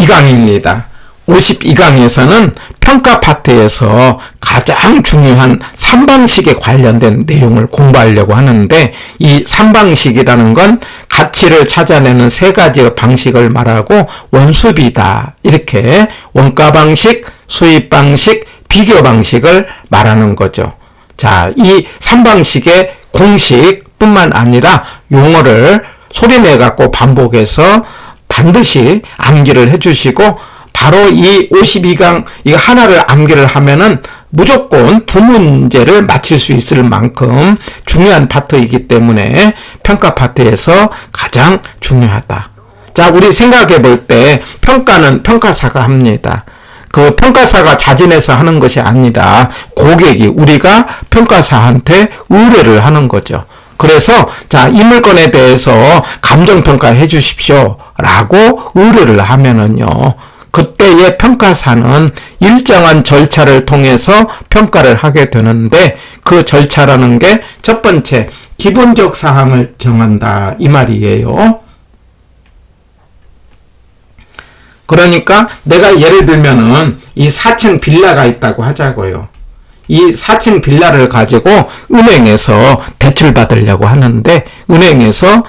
52강입니다. 52강에서는 평가 파트에서 가장 중요한 3방식에 관련된 내용을 공부하려고 하는데, 이 3방식이라는 건 가치를 찾아내는 3가지의 방식을 말하고 원수비다, 이렇게 원가 방식, 수입 방식, 비교 방식을 말하는 거죠. 자, 이 3방식의 공식뿐만 아니라 용어를 소리내 갖고 반복해서 반드시 암기를 해주시고, 바로 이 52강 이거 하나를 암기를 하면은 무조건 2문제를 맞힐 수 있을 만큼 중요한 파트이기 때문에 평가 파트에서 가장 중요하다. 자, 우리 생각해 볼 때 평가는 평가사가 합니다. 그 평가사가 자진해서 하는 것이 아니라 고객이, 우리가 평가사한테 의뢰를 하는 거죠. 그래서 자, 이 물건에 대해서 감정평가해 주십시오 라고 의뢰를 하면은요, 그때의 평가사는 일정한 절차를 통해서 평가를 하게 되는데, 그 절차라는 게 첫 번째, 기본적 사항을 정한다, 이 말이에요. 그러니까 내가 예를 들면은 이 4층 빌라가 있다고 하자고요. 이 4층 빌라를 가지고 은행에서 대출 받으려고 하는데, 은행에서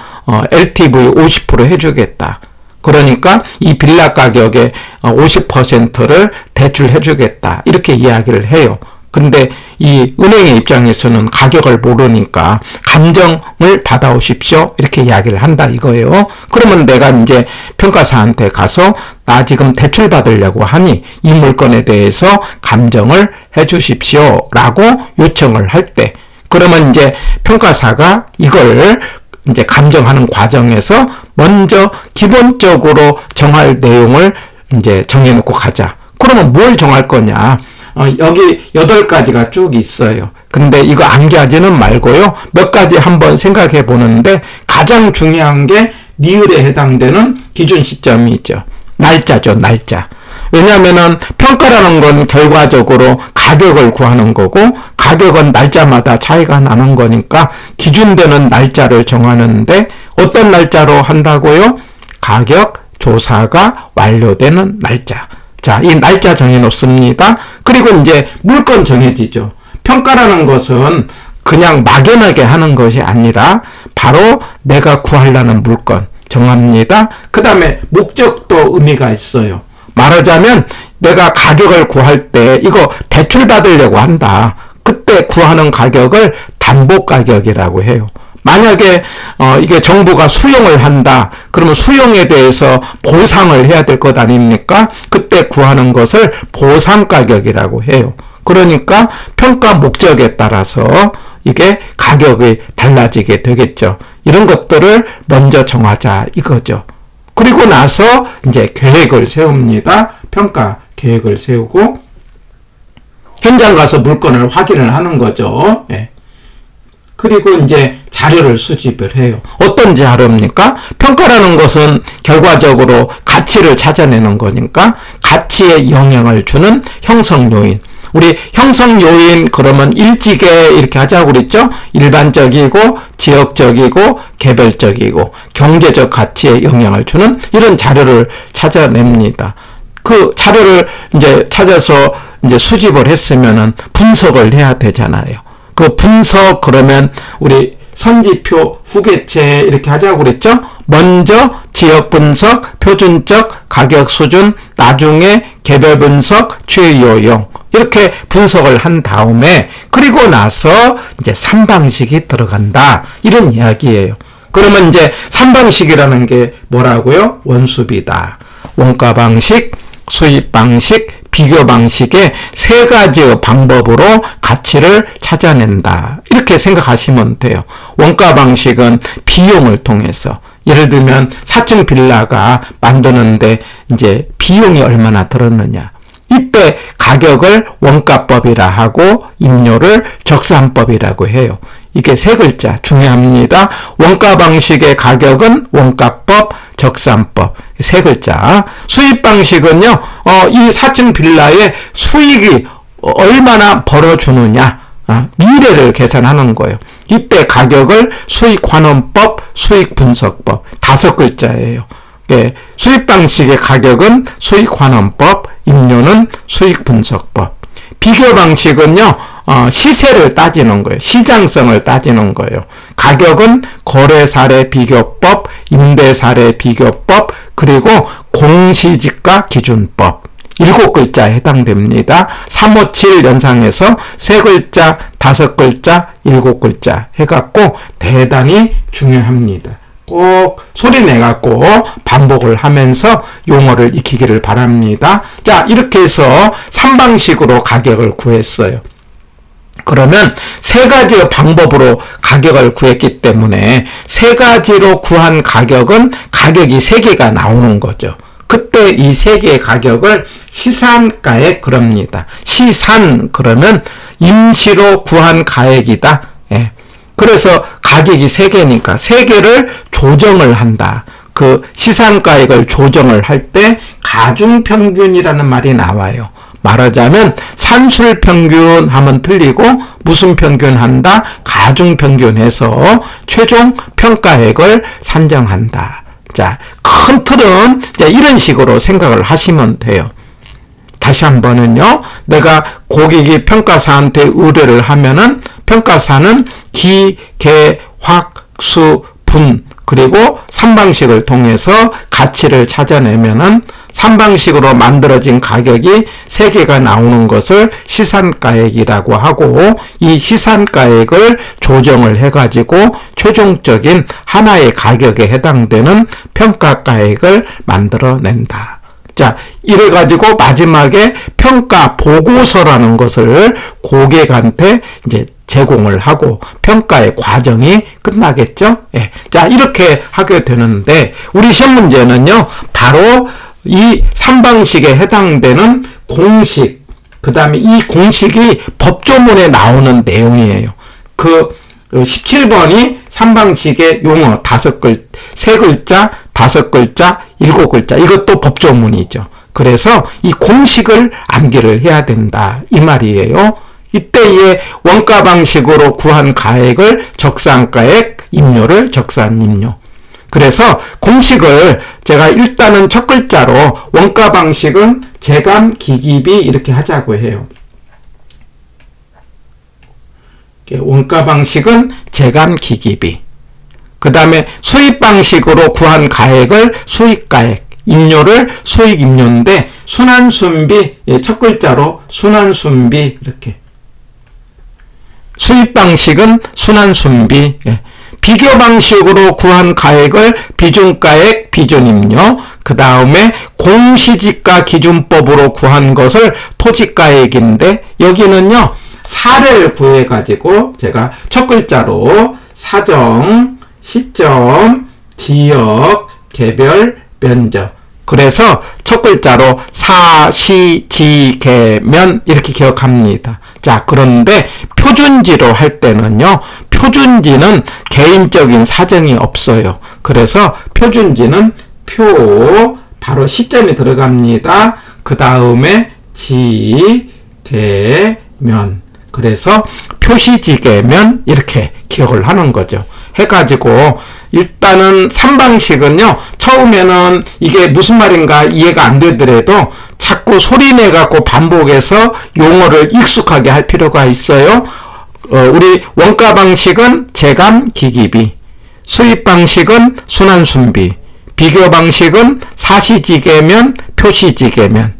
LTV 50% 해주겠다. 그러니까 이 빌라 가격의 50%를 대출해 주겠다, 이렇게 이야기를 해요. 근데 이 은행의 입장에서는 가격을 모르니까 감정을 받아오십시오, 이렇게 이야기를 한다 이거예요. 그러면 내가 이제 평가사한테 가서 나 지금 대출 받으려고 하니 이 물건에 대해서 감정을 해 주십시오 라고 요청을 할 때, 그러면 이제 평가사가 이걸 이제 감정하는 과정에서 먼저 기본적으로 정할 내용을 이제 정해놓고 가자. 그러면 뭘 정할 거냐? 여기 8가지가 쭉 있어요. 근데 이거 암기하지는 말고요, 몇 가지 한번 생각해 보는데, 가장 중요한 게 니을에 해당되는 기준 시점이 있죠. 날짜죠, 날짜. 왜냐하면은 평가라는 건 결과적으로 가격을 구하는 거고, 가격은 날짜마다 차이가 나는 거니까 기준되는 날짜를 정하는데, 어떤 날짜로 한다고요? 가격 조사가 완료되는 날짜. 자, 이 날짜 정해놓습니다. 그리고 이제 물건 정해지죠. 평가라는 것은 그냥 막연하게 하는 것이 아니라 바로 내가 구하려는 물건 정합니다. 그 다음에 목적도 의미가 있어요. 말하자면 내가 가격을 구할 때 이거 대출 받으려고 한다. 그때 구하는 가격을 담보 가격이라고 해요. 만약에 이게 정부가 수용을 한다. 그러면 수용에 대해서 보상을 해야 될 것 아닙니까? 그때 구하는 것을 보상 가격이라고 해요. 그러니까 평가 목적에 따라서 이게 가격이 달라지게 되겠죠. 이런 것들을 먼저 정하자 이거죠. 그리고 나서 이제 계획을 세웁니다. 평가 계획을 세우고 현장 가서 물건을 확인을 하는 거죠. 예. 그리고 이제 자료를 수집을 해요. 어떤 자료입니까? 평가라는 것은 결과적으로 가치를 찾아내는 거니까 가치에 영향을 주는 형성 요인. 우리 형성 요인 그러면 일찍에 이렇게 하자고 그랬죠? 일반적이고 지역적이고 개별적이고 경제적 가치에 영향을 주는 이런 자료를 찾아냅니다. 그 자료를 이제 찾아서 이제 수집을 했으면은 분석을 해야 되잖아요. 그 분석 그러면 우리 선지표, 후계체 이렇게 하자고 그랬죠? 먼저 지역 분석, 표준적, 가격 수준, 나중에 개별 분석, 최요용 이렇게 분석을 한 다음에 그리고 나서 이제 3방식이 들어간다. 이런 이야기예요. 그러면 이제 3방식이라는 게 뭐라고요? 원수비다. 원가 방식, 수입 방식, 비교 방식의 3가지의 방법으로 가치를 찾아낸다. 이렇게 생각하시면 돼요. 원가 방식은 비용을 통해서, 예를 들면 4층 빌라가 만드는데 이제 비용이 얼마나 들었느냐. 이때 가격을 원가법이라 하고 임료를 적산법이라고 해요. 이게 3글자 중요합니다. 원가 방식의 가격은 원가법, 적산법 3글자. 수입 방식은요, 이 4층 빌라의 수익이 얼마나 벌어주느냐, 미래를 계산하는 거예요. 이때 가격을 수익환원법, 수익분석법 5글자예요. 수입 방식의 가격은 수익환원법, 임료는 수익분석법. 비교 방식은요, 시세를 따지는 거예요. 시장성을 따지는 거예요. 가격은 거래사례 비교법, 임대사례 비교법, 그리고 공시지가 기준법. 7글자에 해당됩니다. 357 연상에서 3글자, 5글자, 7글자 해갖고 대단히 중요합니다. 꼭 소리내갖고 반복을 하면서 용어를 익히기를 바랍니다. 자, 이렇게 해서 3방식으로 가격을 구했어요. 그러면 3가지의 방법으로 가격을 구했기 때문에 3가지로 구한 가격은 가격이 3개가 나오는 거죠. 그때 이 3개의 가격을 시산가액 그럽니다. 시산 그러면 임시로 구한 가액이다. 예. 그래서 가격이 3개니까 3개를 조정을 한다. 그 시산가액을 조정을 할 때 가중평균이라는 말이 나와요. 말하자면 산술평균 하면 틀리고 무슨 평균 한다? 가중평균해서 최종 평가액을 산정한다. 자, 큰 틀은 이런 식으로 생각을 하시면 돼요. 다시 한번은요, 내가 고객이 평가사한테 의뢰를 하면은 평가사는 기, 개, 확, 수, 분, 그리고 3방식을 통해서 가치를 찾아내면은 3방식으로 만들어진 가격이 3개가 나오는 것을 시산가액이라고 하고, 이 시산가액을 조정을 해가지고 최종적인 하나의 가격에 해당되는 평가가액을 만들어낸다. 자, 이래가지고 마지막에 평가 보고서라는 것을 고객한테 이제 제공을 하고 평가의 과정이 끝나겠죠? 예. 자, 이렇게 하게 되는데, 우리 시험 문제는요, 바로 이 3방식에 해당되는 공식, 그 다음에 이 공식이 법조문에 나오는 내용이에요. 그 17번이 3방식의 용어 3글자, 5글자, 7글자, 이것도 법조문이죠. 그래서 이 공식을 암기를 해야 된다, 이 말이에요. 이때의 원가 방식으로 구한 가액을 적산가액, 임료를 적산임료. 그래서 공식을 제가 일단은 첫 글자로 원가 방식은 제감, 기기비 이렇게 하자고 해요. 원가 방식은 제감, 기기비. 그 다음에 수입 방식으로 구한 가액을 수익가액, 임료를 수익임료인데 순환순비, 첫 글자로 순환순비 이렇게. 수입 방식은 순환순비. 비교 방식으로 구한 가액을 비중가액, 비준임료, 그 다음에 공시지가 기준법으로 구한 것을 토지가액인데, 여기는요, 사례를 구해가지고 제가 첫 글자로 사정, 시점, 지역, 개별, 면적. 그래서 첫 글자로 사시지계면 이렇게 기억합니다. 자, 그런데 표준지로 할 때는요, 표준지는 개인적인 사정이 없어요. 그래서 표준지는 표, 바로 시점이 들어갑니다. 그 다음에 지, 계, 면. 그래서 표시지계면 이렇게 기억을 하는 거죠. 해가지고 일단은 3방식은요, 처음에는 이게 무슨 말인가 이해가 안 되더라도 자꾸 소리내갖고 반복해서 용어를 익숙하게 할 필요가 있어요. 우리 원가 방식은 제감, 기기비, 수입 방식은 순환순비, 비교 방식은 사시지계면, 표시지계면.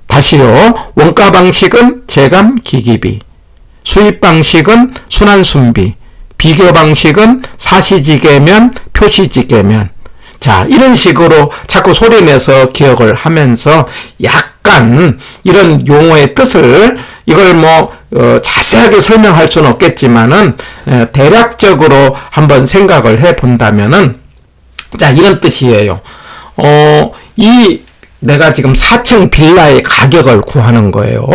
다시요, 원가 방식은 제감, 기기비, 수입 방식은 순환순비, 비교 방식은 사시지계면, 표시지계면. 자, 이런 식으로 자꾸 소리내서 기억을 하면서 약간 이런 용어의 뜻을, 이걸 자세하게 설명할 수는 없겠지만은 대략적으로 한번 생각을 해 본다면은, 자, 이런 뜻이에요. 내가 지금 4층 빌라의 가격을 구하는 거예요.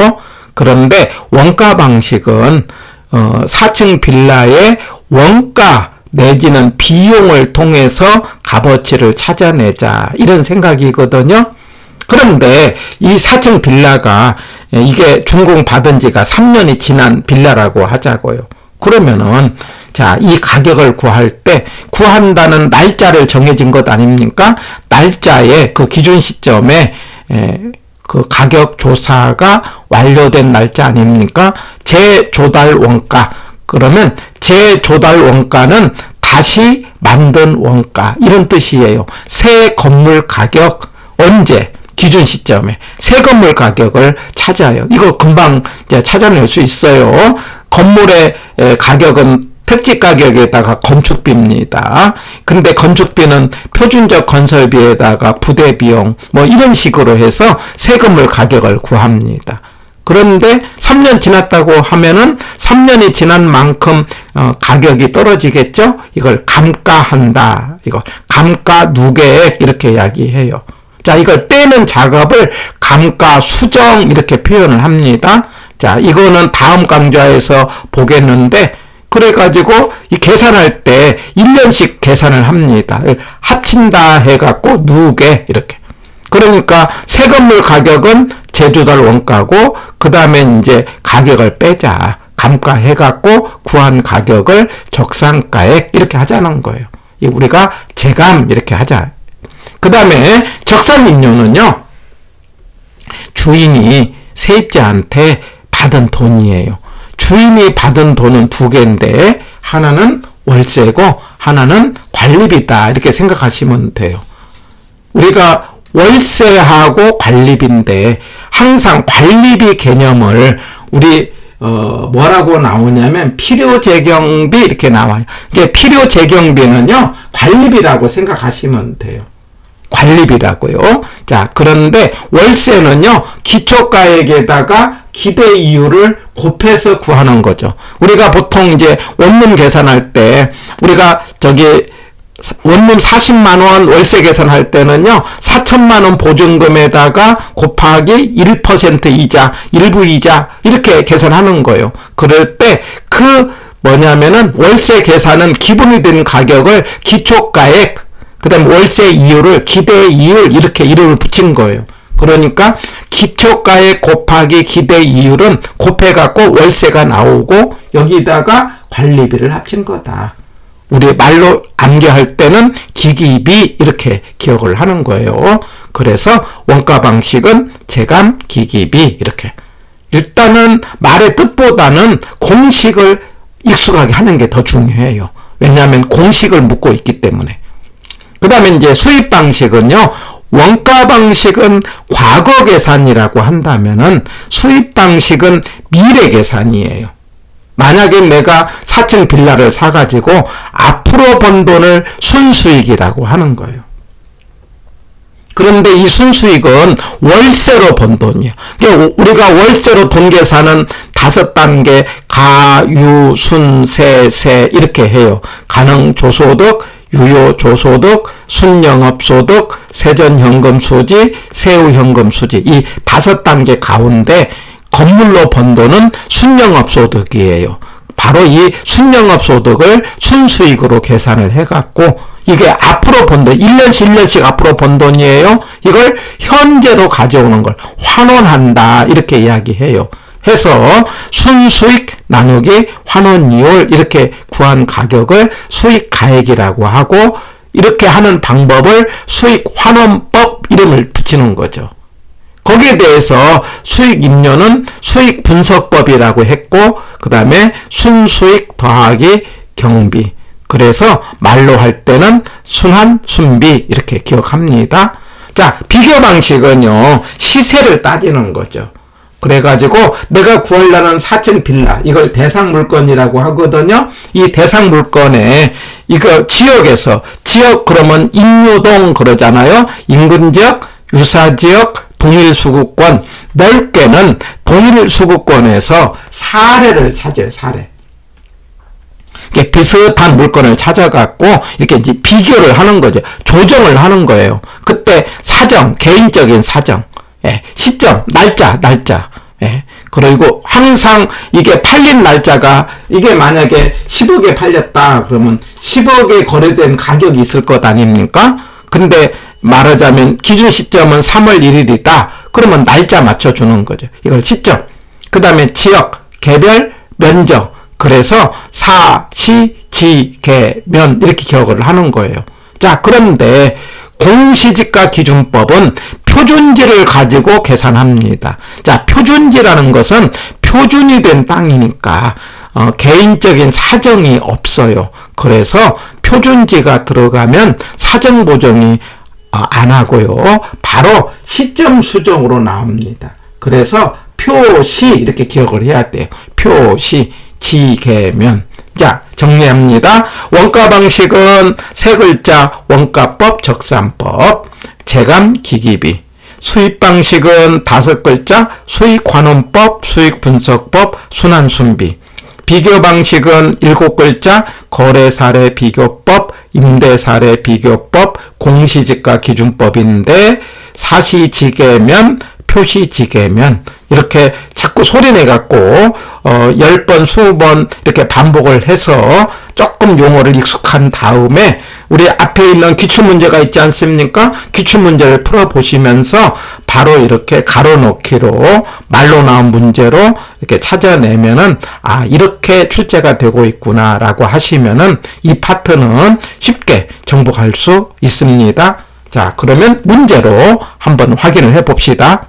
그런데 원가 방식은 4층 빌라의 원가 내지는 비용을 통해서 값어치를 찾아내자, 이런 생각이거든요. 그런데 이 4층 빌라가 이게 준공받은 지가 3년이 지난 빌라라고 하자고요. 그러면은 자, 이 가격을 구할 때 구한다는 날짜를 정해진 것 아닙니까? 날짜에 그 기준 시점에 그 가격 조사가 완료된 날짜 아닙니까? 재조달 원가. 그러면 재조달 원가는 다시 만든 원가 이런 뜻이에요. 새 건물 가격 언제? 기준 시점에 새 건물 가격을 찾아요. 이거 금방 이제 찾아낼 수 있어요. 건물의 가격은 택지 가격에다가 건축비입니다. 근데 건축비는 표준적 건설비에다가 부대 비용 뭐 이런 식으로 해서 새 건물 가격을 구합니다. 그런데 3년 지났다고 하면은 3년이 지난 만큼 가격이 떨어지겠죠? 이걸 감가한다. 이거 감가 누계액 이렇게 이야기해요. 자, 이걸 빼는 작업을 감가 수정 이렇게 표현을 합니다. 자, 이거는 다음 강좌에서 보겠는데 그래가지고 이 계산할 때 1년씩 계산을 합니다. 합친다 해갖고 누계 이렇게. 그러니까 새 건물 가격은 재조달 원가고 그 다음에 이제 가격을 빼자. 감가해갖고 구한 가격을 적산가액 이렇게 하자는 거예요. 우리가 재감 이렇게 하자. 그 다음에 적산임료는요. 주인이 세입자한테 받은 돈이에요. 주인이 받은 돈은 두 개인데 하나는 월세고 하나는 관리비다 이렇게 생각하시면 돼요. 우리가 월세하고 관리비인데 항상 관리비 개념을 우리 뭐라고 나오냐면 필요재경비 이렇게 나와요. 이게 필요재경비는요 관리비라고 생각하시면 돼요. 관리비라고요. 자, 그런데 월세는요 기초가액에다가 기대 이율을 곱해서 구하는 거죠. 우리가 보통 이제 원룸 계산할 때 우리가 원룸 40만 원 월세 계산할 때는요 4천만 원 보증금에다가 곱하기 1% 이자, 일부 이자 이렇게 계산하는 거예요. 그럴 때 뭐냐면은 월세 계산은 기본이 된 가격을 기초가액 그 다음 월세 이율을 기대 이율 이렇게 이름을 붙인 거예요. 그러니까 기초가액 곱하기 기대 이율은 곱해갖고 월세가 나오고 여기다가 관리비를 합친 거다. 우리 말로 암기할 때는 기기비 이렇게 기억을 하는 거예요. 그래서 원가 방식은 재감 기기비 이렇게. 일단은 말의 뜻보다는 공식을 익숙하게 하는 게 더 중요해요. 왜냐하면 공식을 묻고 있기 때문에. 그 다음에 이제 수입 방식은요. 원가 방식은 과거 계산이라고 한다면은 수입 방식은 미래 계산이에요. 만약에 내가 4층 빌라를 사가지고 앞으로 번 돈을 순수익이라고 하는 거예요. 그런데 이 순수익은 월세로 번 돈이에요. 그러니까 우리가 월세로 돈 계산은 5단계 가, 유, 순, 세, 세 이렇게 해요. 가능조소득, 유효조소득, 순영업소득, 세전현금수지, 세후현금수지 이 5단계 가운데 건물로 번 돈은 순영업소득이에요. 바로 이 순영업소득을 순수익으로 계산을 해갖고 이게 앞으로 번 돈, 1년씩 앞으로 번 돈이에요. 이걸 현재로 가져오는 걸 환원한다 이렇게 이야기해요. 해서 순수익 나누기 환원이율 이렇게 구한 가격을 수익가액이라고 하고 이렇게 하는 방법을 수익환원법 이름을 붙이는 거죠. 거기에 대해서 수익임료는 수익분석법이라고 했고 그 다음에 순수익 더하기 경비 그래서 말로 할 때는 순환, 순비 이렇게 기억합니다. 자, 비교 방식은요 시세를 따지는 거죠. 그래가지고 내가 구하려는 4층 빌라 이걸 대상 물건이라고 하거든요. 이 대상 물건에 이거 지역 그러면 인유동 그러잖아요. 인근지역, 유사지역, 동일수급권 넓게는 동일수급권에서 사례를 찾아요. 사례. 이렇게 비슷한 물건을 찾아갖고 이렇게 이제 비교를 하는 거죠. 조정을 하는 거예요. 그때 사정, 개인적인 사정, 시점, 날짜. 그리고 항상 이게 팔린 날짜가 이게 만약에 10억에 팔렸다 그러면 10억에 거래된 가격이 있을 것 아닙니까? 근데 말하자면 기준 시점은 3월 1일이다. 그러면 날짜 맞춰주는 거죠. 이걸 시점. 그 다음에 지역, 개별, 면적. 그래서 사, 시, 지, 개, 면 이렇게 기억을 하는 거예요. 자, 그런데 공시지가 기준법은 표준지를 가지고 계산합니다. 자, 표준지라는 것은 표준이 된 땅이니까 개인적인 사정이 없어요. 그래서 표준지가 들어가면 사정 보정이 안 하고요. 바로 시점 수정으로 나옵니다. 그래서 표시 이렇게 기억을 해야 돼요. 표시, 지계면. 자, 정리합니다. 원가 방식은 세 글자 원가법, 적산법, 재감, 기기비. 수입 방식은 다섯 글자 수익환원법, 수익분석법, 순환순비. 비교 방식은 일곱 글자 거래사례 비교법, 임대사례 비교법, 공시지가 기준법인데 사시지계면, 표시지계면 이렇게 자꾸 소리내갖고 10번, 20번 이렇게 반복을 해서 조금 용어를 익숙한 다음에 우리 앞에 있는 기출문제가 있지 않습니까? 기출문제를 풀어보시면서 바로 이렇게 가로놓기로 말로 나온 문제로 이렇게 찾아내면은 이렇게 출제가 되고 있구나 라고 하시면은 이 파트는 쉽게 정복할 수 있습니다. 자, 그러면 문제로 한번 확인을 해 봅시다.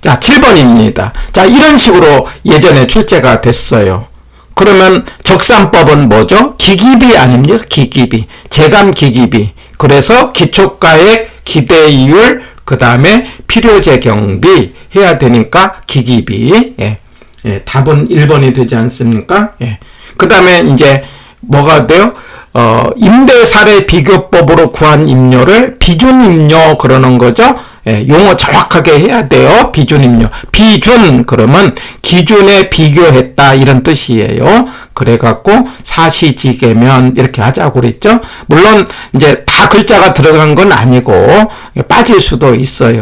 자, 7번입니다. 자, 이런 식으로 예전에 출제가 됐어요. 그러면 적산법은 뭐죠? 기기비 아닙니까? 기기비. 재감 기기비. 그래서 기초가액, 기대이율, 그 다음에 필요재경비 해야 되니까 기기비. 답은 1번이 되지 않습니까? 그 다음에 이제 뭐가 돼요? 임대사례 비교법으로 구한 임료를 비준임료 그러는 거죠. 용어 정확하게 해야 돼요. 비준임료. 비준 그러면 기준에 비교했다 이런 뜻이에요. 그래갖고 사시지계면 이렇게 하자고 그랬죠. 물론 이제 다 글자가 들어간 건 아니고 빠질 수도 있어요.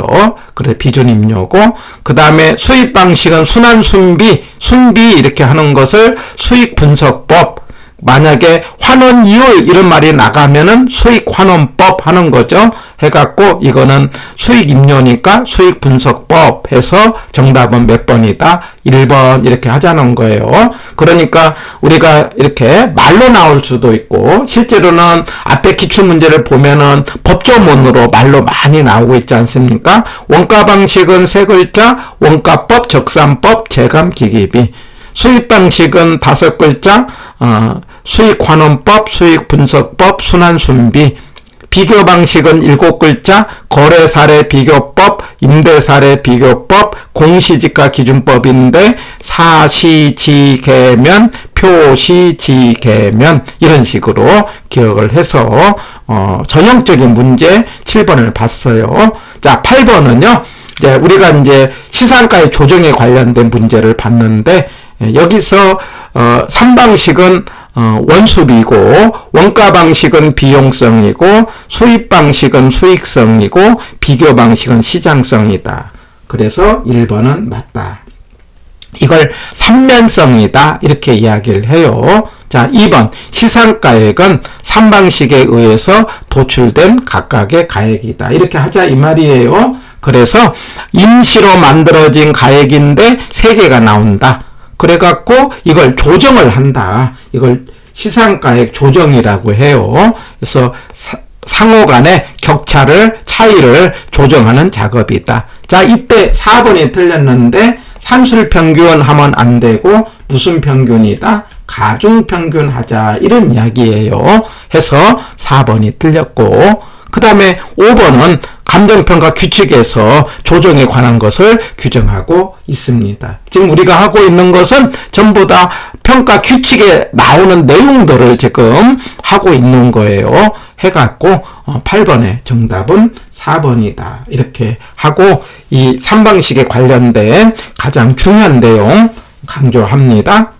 그래 비준임료고 그 다음에 수입 방식은 순환순비, 순비 이렇게 하는 것을 수익분석법. 만약에 환원이율 이런 말이 나가면은 수익환원법 하는 거죠. 해갖고 이거는 수익임료니까 수익분석법 해서 정답은 몇 번이다? 1번 이렇게 하자는 거예요. 그러니까 우리가 이렇게 말로 나올 수도 있고 실제로는 앞에 기출문제를 보면은 법조문으로 말로 많이 나오고 있지 않습니까? 원가 방식은 세 글자 원가법, 적산법, 재감, 기기비. 수입 방식은 다섯 글자 수익환원법, 수익분석법, 순환순비. 비교 방식은 일곱 글자 거래사례 비교법, 임대사례 비교법, 공시지가 기준법인데 사시지계면, 표시지계면 이런 식으로 기억을 해서 전형적인 문제 7번을 봤어요. 자, 8번은요. 이제 우리가 이제 시상가의 조정에 관련된 문제를 봤는데 여기서 3방식은 원수비고 원가 방식은 비용성이고 수입 방식은 수익성이고 비교 방식은 시장성이다. 그래서 1번은 맞다. 이걸 삼면성이다 이렇게 이야기를 해요. 자, 2번 시상가액은 3방식에 의해서 도출된 각각의 가액이다. 이렇게 하자 이 말이에요. 그래서 임시로 만들어진 가액인데 3개가 나온다. 그래갖고 이걸 조정을 한다. 이걸 시상가액 조정이라고 해요. 그래서 상호 간의 차이를 조정하는 작업이다. 자, 이때 4번이 틀렸는데 산술평균 하면 안 되고 무슨 평균이다? 가중평균 하자. 이런 이야기예요. 해서 4번이 틀렸고 그 다음에 5번은 감정평가 규칙에서 조정에 관한 것을 규정하고 있습니다. 지금 우리가 하고 있는 것은 전부 다 평가 규칙에 나오는 내용들을 지금 하고 있는 거예요. 해갖고 8번의 정답은 4번이다. 이렇게 하고 이 3방식에 관련된 가장 중요한 내용 강조합니다.